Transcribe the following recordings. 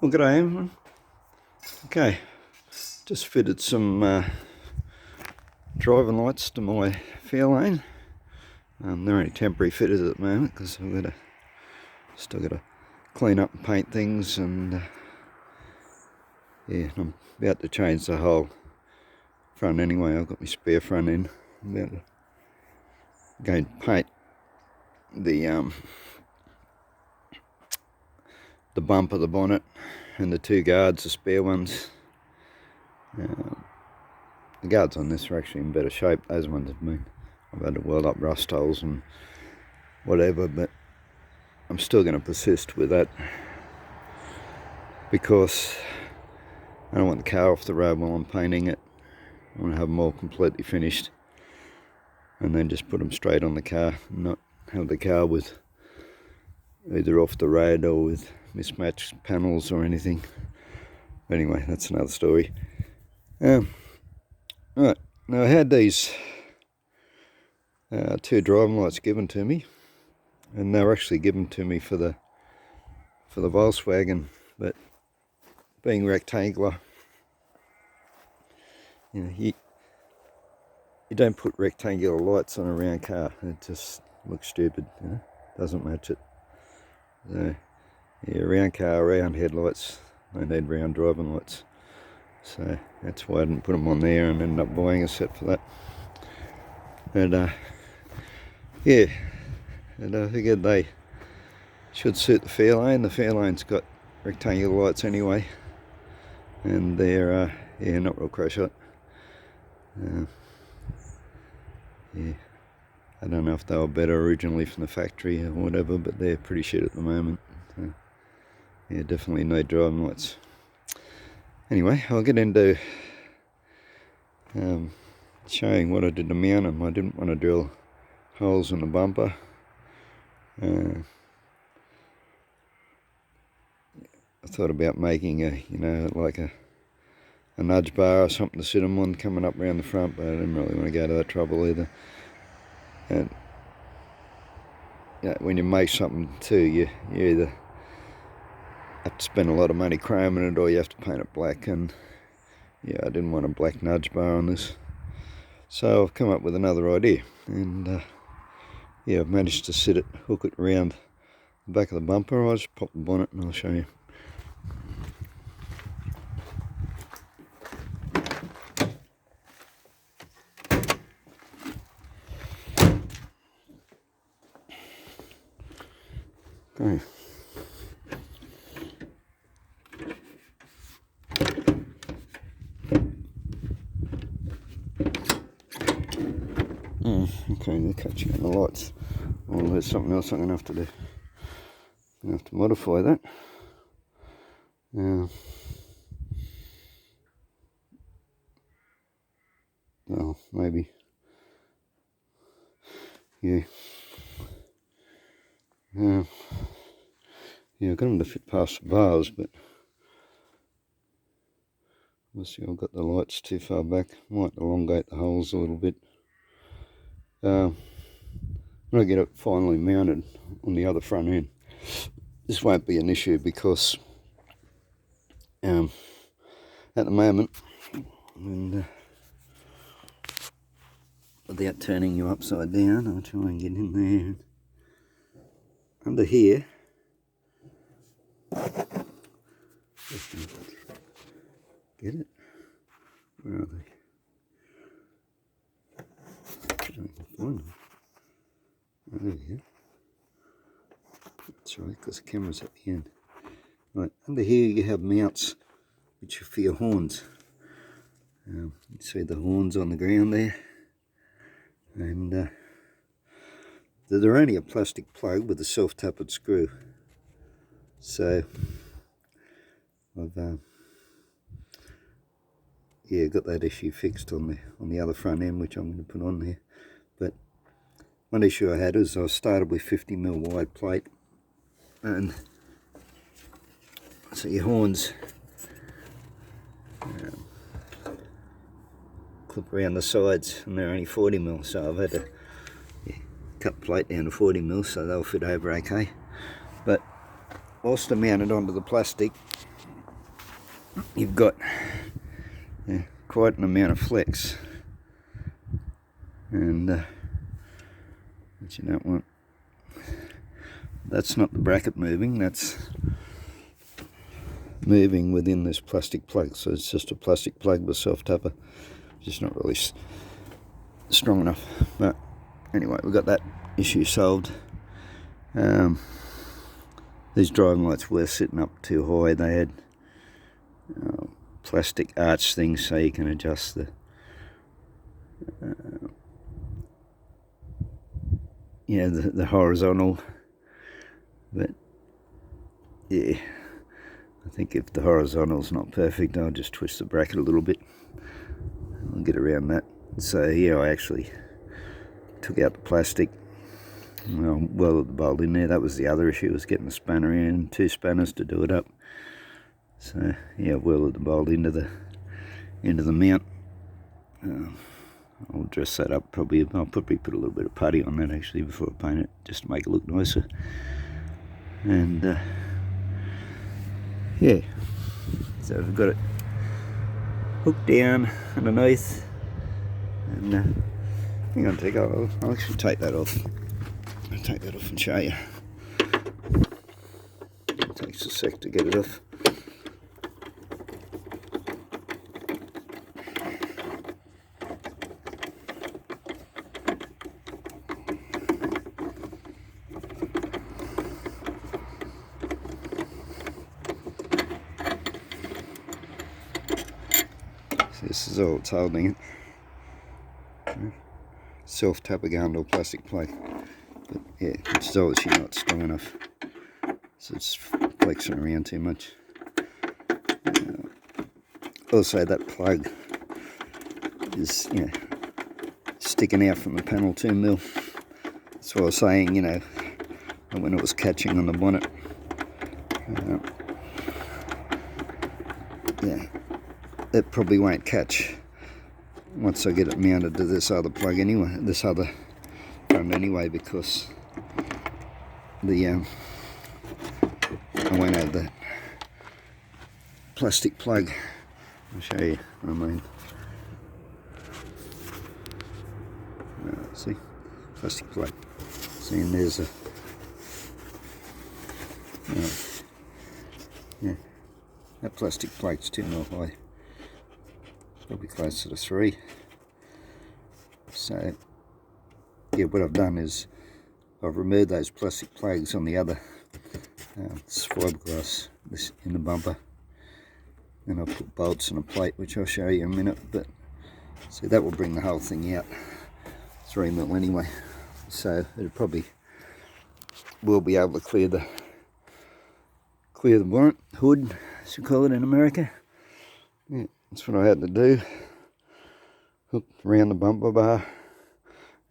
Well, g'day everyone. Okay, just fitted some driving lights to my Fairlane. They're only temporary fitted at the moment because I've still got to clean up and paint things, and yeah, I'm about to change the whole front anyway. I've got my spare front end. I'm about to go and paint the bumper, the bonnet, and the two guards, the spare ones. The guards on this are actually in better shape. Those ones have been, I've had to weld up rust holes and whatever, but I'm still going to persist with that because I don't want the car off the road while I'm painting it. I want to have them all completely finished and then just put them straight on the car, not have the car with either off the road or with mismatched panels or anything. Anyway, that's another story. Right, now I had these two driving lights given to me, and they were actually given to me for the Volkswagen, but being rectangular, you know, you don't put rectangular lights on a round car. It just looks stupid, you know, doesn't match it. So yeah, round car, round headlights, they need round driving lights. So that's why I didn't put them on there and ended up buying a set for that. And yeah, and I figured they should suit the Fairlane. The Fairlane's got rectangular lights anyway, and they're yeah, not real crash hot. Yeah, I don't know if they were better originally from the factory or whatever, but they're pretty shit at the moment. So, yeah, definitely need driving lights. Anyway, I'll get into showing what I did to mount them. I didn't want to drill holes in the bumper. I thought about making a, you know, like a nudge bar or something to sit them on coming up around the front, but I didn't really want to go to that trouble either. And you know, when you make something too, you either have to spend a lot of money chroming it or you have to paint it black, and yeah, I didn't want a black nudge bar on this. So I've come up with another idea, and yeah, I've managed to hook it around the back of the bumper. I'll just pop the bonnet and I'll show you. Okay. Okay, they're catching on the lights. Well, there's something else I'm going to have to do. I'm going to have to modify that. Well, maybe. Yeah. Yeah, I've got them to fit past the bars, but obviously I've got the lights too far back. Might elongate the holes a little bit. When I get it finally mounted on the other front end, this won't be an issue because at the moment, and without turning you upside down, I'll try and get in there. Under here, get it? Where are they? Oh, there we go. That's right, because the camera's at the end. Right, under here you have mounts which are for your horns. You see the horns on the ground there, and they're only a plastic plug with a self-tapping screw. So I've yeah, got that issue fixed on the other front end, which I'm going to put on there. But one issue I had is I started with 50mm wide plate, and so your horns clip around the sides, and they're only 40mm, so I've had to cut the plate down to 40mm so they'll fit over okay. But whilst they're mounted onto the plastic, you've got quite an amount of flex, and which you don't want. That's not the bracket moving, that's moving within this plastic plug, so it's just a plastic plug with self-tapper, just not really strong enough. But anyway, we got that issue solved. These driving lights were sitting up too high. They had plastic arch things so you can adjust the horizontal, but yeah, I think if the horizontal's not perfect, I'll just twist the bracket a little bit. I'll get around that. So yeah, I actually took out the plastic, welded the bolt in there. That was the other issue, was getting the spanner in, 2 spanners to do it up. So yeah, welded the bolt into the mount. I'll dress that up. I'll probably put a little bit of putty on that actually before I paint it, just to make it look nicer. And yeah, so we've got it hooked down underneath, and hang on, I'll actually take that off. I'll take that off and show you. It takes a sec to get it off. This is all it's holding it. Self-tapper going to a plastic plate. But yeah, it's obviously not strong enough. So it's flexing around too much. Also, that plug is, sticking out from the panel 2 mil. That's what I was saying, when it was catching on the bonnet. Yeah. It probably won't catch once I get it mounted to this other plug anyway, this other front anyway, because I won't have the plastic plug. I'll show you what I mean. See, plastic plug. See, and there's a yeah, that plastic plate's 2 mil high. Probably closer to 3. So yeah, what I've done is I've removed those plastic plugs on the other this fiberglass in the bumper, and I'll put bolts and a plate, which I'll show you in a minute. But see, that will bring the whole thing out 3 mil anyway, so it probably will be able to clear the bonnet hood, as you call it in America. Yeah. That's what I had to do. Hook around the bumper bar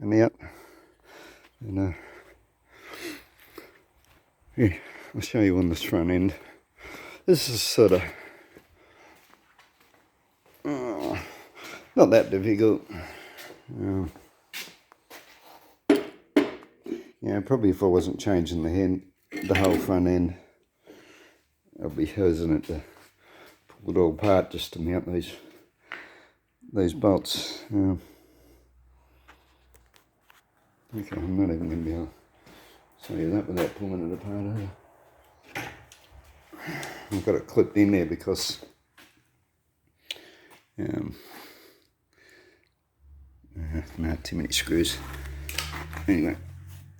and out. And yeah, I'll show you on this front end. This is sort of not that difficult. Probably if I wasn't changing the whole front end, I'd be hesitant to pull it all apart just to mount these bolts. Okay, I'm not even going to be able to show you that without pulling it apart either. I've got it clipped in there because no, too many screws. Anyway,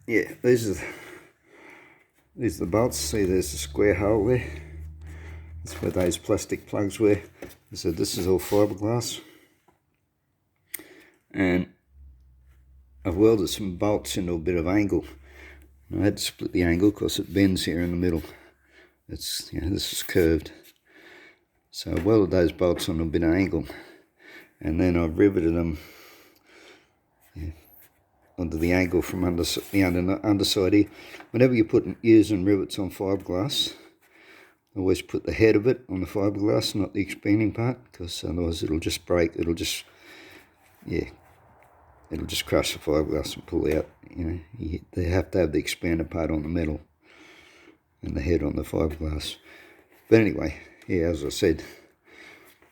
yeah, these are the bolts. See, there's a square hole there. That's where those plastic plugs were. So this is all fiberglass, and I've welded some bolts into a bit of angle. I had to split the angle because it bends here in the middle. It's this is curved, so I welded those bolts on a bit of angle, and then I've riveted them onto the angle from the underside here. Whenever you're using rivets on fiberglass, always put the head of it on the fiberglass, not the expanding part, because otherwise it'll just break. It'll just crush the fiberglass and pull out. They have to have the expanded part on the metal and the head on the fiberglass. But anyway, yeah, as I said,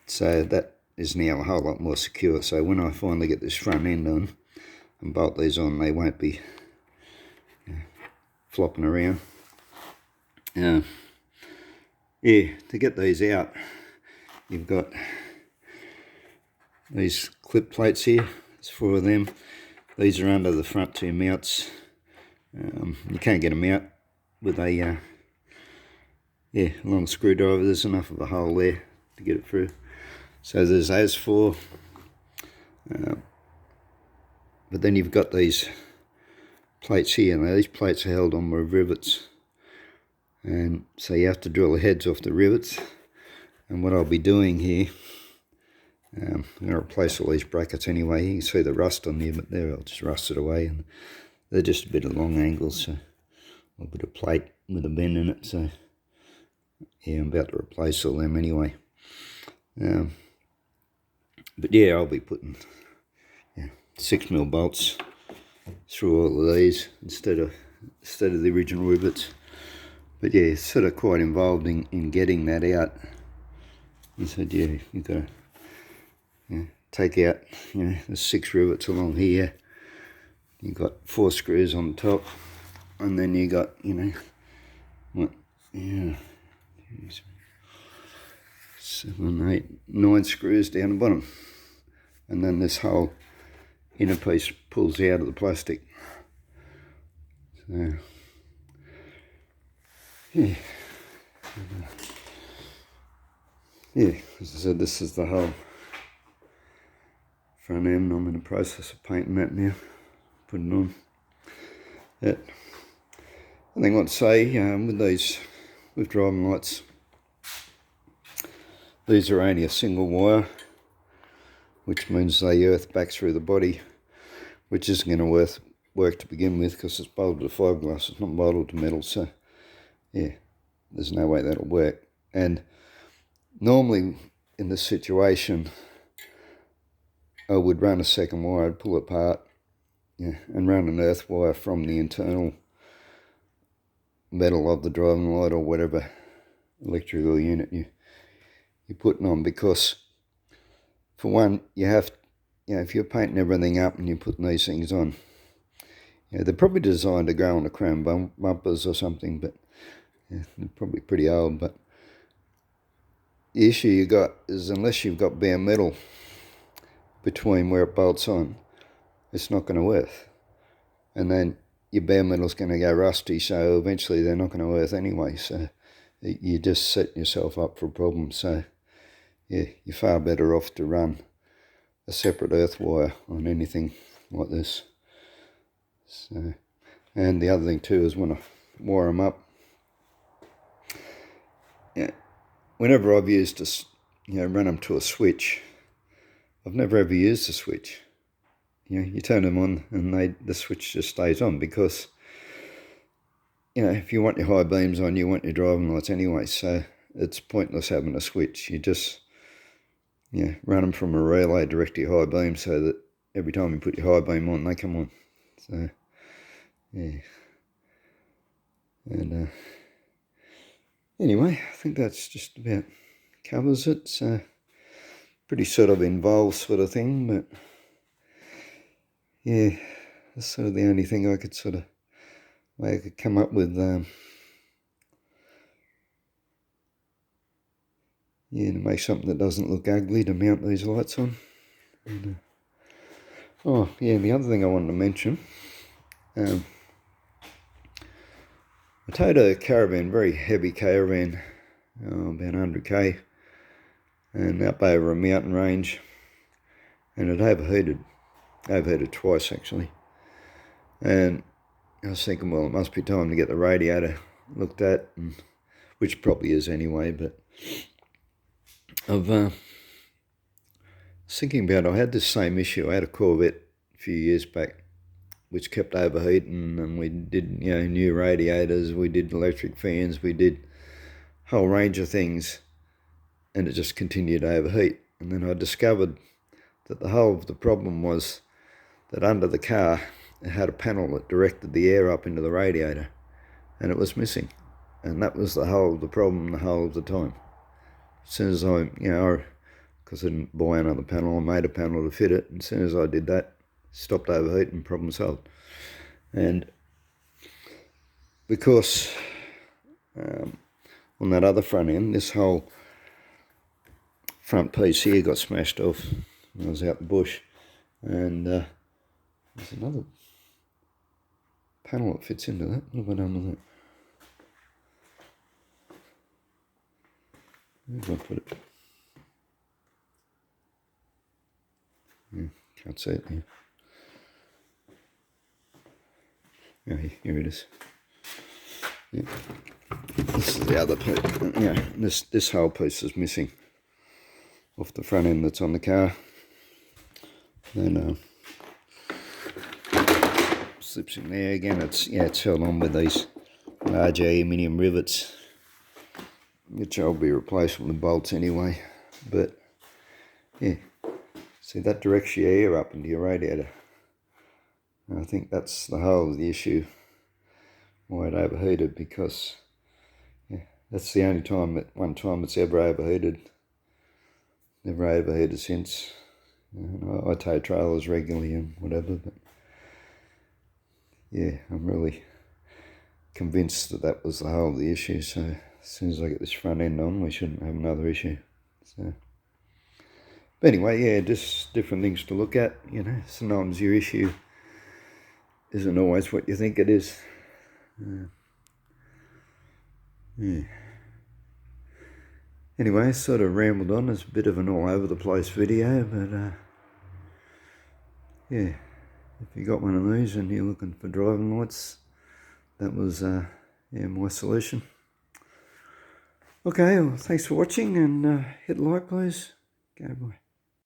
So that is now a whole lot more secure. So when I finally get this front end on and bolt these on, they won't be flopping around. Yeah, to get these out, you've got these clip plates here. It's 4 of them. These are under the front 2 mounts. You can't get them out with a long screwdriver. There's enough of a hole there to get it through. So there's those 4. But then you've got these plates here. Now these plates are held on with rivets, and so you have to drill the heads off the rivets. And what I'll be doing here, I'm going to replace all these brackets anyway. You can see the rust on there, but there I'll just rust it away, and they're just a bit of long angles, so a bit of plate with a bend in it. So yeah, I'm about to replace all them anyway. But yeah, I'll be putting 6mm bolts through all of these instead of the original rivets. But yeah, it's sort of quite involved in getting that out. He said, yeah, you've got to take out, there's 6 rivets along here. You've got 4 screws on the top, and then you got, 7, 8, 9 screws down the bottom. And then this whole inner piece pulls out of the plastic. So, yeah, as I said, this is the whole front end. I'm in the process of painting that now, putting it on. Yeah. I think I'd say with driving lights, these are only a single wire, which means they earth back through the body, which isn't going to work to begin with because it's bolted to fiberglass, it's not bolted to metal. So yeah, there's no way that'll work. And normally in this situation, I would run a second wire, I'd pull it apart, and run an earth wire from the internal metal of the driving light or whatever electrical unit you're putting on, because for one, you have, if you're painting everything up and you're putting these things on, they're probably designed to go on the chrome bumpers or something, but they're probably pretty old. But the issue you got is, unless you've got bare metal between where it bolts on, it's not going to earth. And then your bare metal's going to go rusty, so eventually they're not going to earth anyway. So you're just setting yourself up for a problem. So yeah, you're far better off to run a separate earth wire on anything like this. So, and the other thing too is when I wire them up, whenever I've used run them to a switch, I've never ever used a switch. You turn them on and the switch just stays on, because if you want your high beams on, you want your driving lights anyway, so it's pointless having a switch. You just run them from a relay direct to your high beam, so that every time you put your high beam on, they come on. So yeah, and anyway, I think that's just about covers it. So pretty sort of involved sort of thing, but yeah, that's sort of the only thing I could come up with. To make something that doesn't look ugly to mount these lights on. And, the other thing I wanted to mention, I towed a caravan, very heavy caravan, about 100k, and up over a mountain range, and it overheated twice actually. And I was thinking, well, it must be time to get the radiator looked at, which probably is anyway, but I was thinking about, I had this same issue. I had a Corvette a few years back which kept overheating, and we did new radiators, we did electric fans, we did a whole range of things, and it just continued to overheat. And then I discovered that the whole of the problem was that under the car it had a panel that directed the air up into the radiator, and it was missing. And that was the whole of the problem the whole of the time. As soon as I because I didn't buy another panel. I made a panel to fit it. As soon as I did that, stopped overheating, problem solved. And because on that other front end, this whole front piece here got smashed off when I was out the bush, and there's another panel that fits into that. What have I done with that? Where did I put it? Yeah, can't see it here. Oh, here it is. Yeah. This is the other piece. Yeah, this whole piece is missing off the front end that's on the car. Then slips in there again. It's held on with these large aluminium rivets, which I'll be replacing with bolts anyway. But yeah, see, that directs your air up into your radiator. And I think that's the whole of the issue why it overheated, because that's the only time, one time it's ever overheated. Never overheated since. I tow trailers regularly and whatever, but yeah, I'm really convinced that that was the whole of the issue. So as soon as I get this front end on, we shouldn't have another issue. So, but anyway, yeah, just different things to look at. You know, sometimes your issue isn't always what you think it is. Yeah. Anyway, sort of rambled on. It's a bit of an all over the place video, but yeah, if you got one of these and you're looking for driving lights, that was yeah, my solution. Okay, well, thanks for watching, and hit like please. Go bye.